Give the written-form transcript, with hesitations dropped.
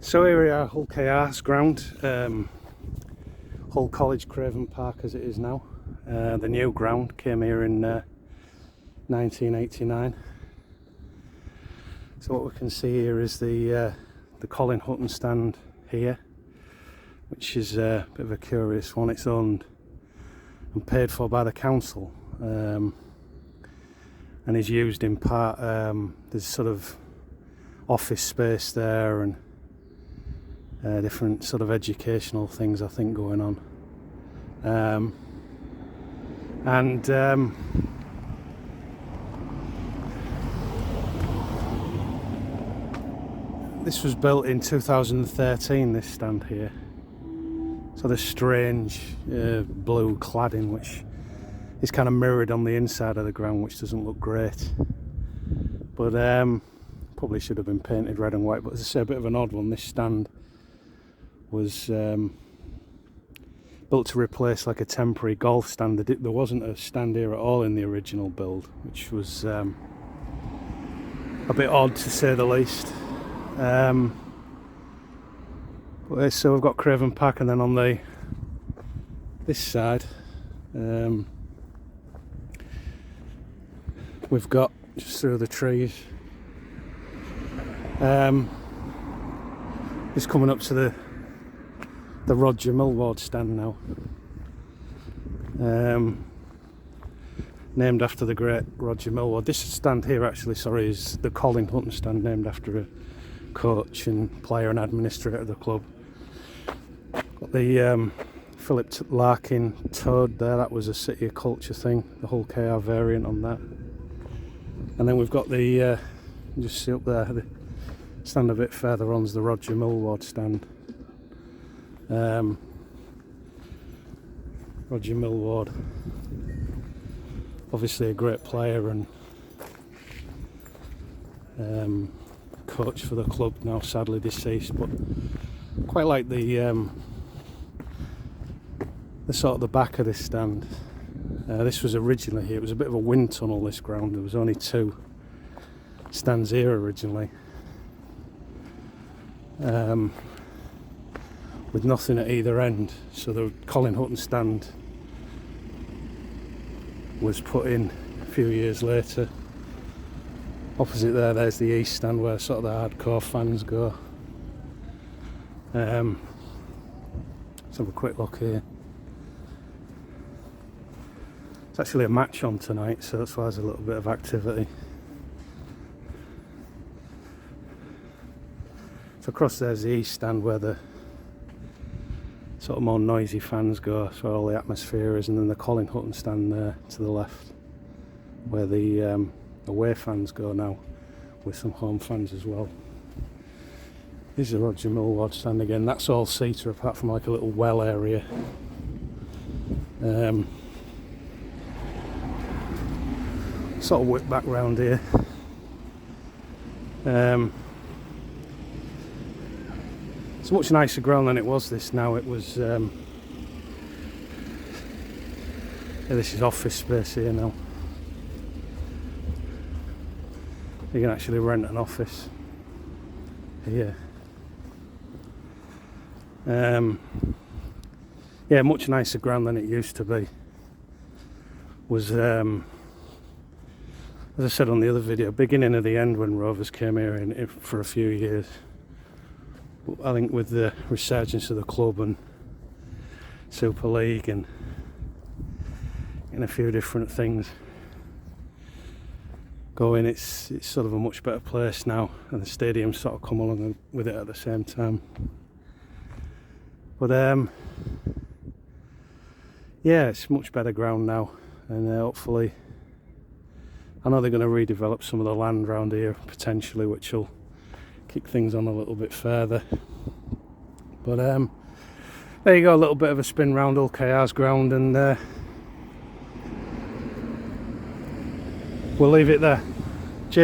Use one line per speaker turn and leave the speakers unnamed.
So here we are, Hull KR's ground, Hull College Craven Park as it is now. The new ground came here in 1989. So what we can see here is the Colin Hutton stand here, which is a bit of a curious one. It's owned and paid for by the council, and is used in part. There's sort of office space there and different sort of educational things I think going on, this was built in 2013, this stand here. So the strange blue cladding which is kind of mirrored on the inside of the ground, which doesn't look great, but probably should have been painted red and white. But as I say, a bit of an odd one. This stand was built to replace like a temporary golf stand. There wasn't a stand here at all in the original build, which was a bit odd to say the least. So we've got Craven Park, and then on this side we've got, just through the trees, it's coming up to the Roger Millwall stand now, named after the great Roger Millwall. This stand here actually, is the Colin Hutton stand, named after a coach and player and administrator of the club. Got the Philip Larkin Toad there, that was a City of Culture thing, the Hull KR variant on that. And then we've got the, just see up there, the stand a bit further on is the Roger Millwall stand. Roger Millwall, obviously a great player and coach for the club, now sadly deceased, but quite like the sort of the back of this stand. This was originally here, it was a bit of a wind tunnel, this ground. There was only 2 stands here originally, with nothing at either end. So the Colin Hutton stand was put in a few years later. Opposite there's the east stand where sort of the hardcore fans go. Let's have a quick look here. It's actually a match on tonight, so that's why there's a little bit of activity. So across there's the east stand where the sort of more noisy fans go, that's where all the atmosphere is, and then the Colin Hutton stand there to the left where the away fans go now, with some home fans as well. This is the Roger Millwall stand again. That's all seater apart from like a little well area. Sort of whip back round here. It's a much nicer ground than it was this now. It was yeah, this is office space here now. You can actually rent an office here. Yeah, much nicer ground than it used to be. Was as I said on the other video, beginning of the end when Rovers came here for a few years. I think with the resurgence of the club and Super League and a few different things going, it's sort of a much better place now, and the stadium's sort of come along with it at the same time. But yeah, it's much better ground now, and hopefully, I know they're going to redevelop some of the land around here potentially, which will kick things on a little bit further. But there you go, a little bit of a spin round Hull KR's ground, and we'll leave it there.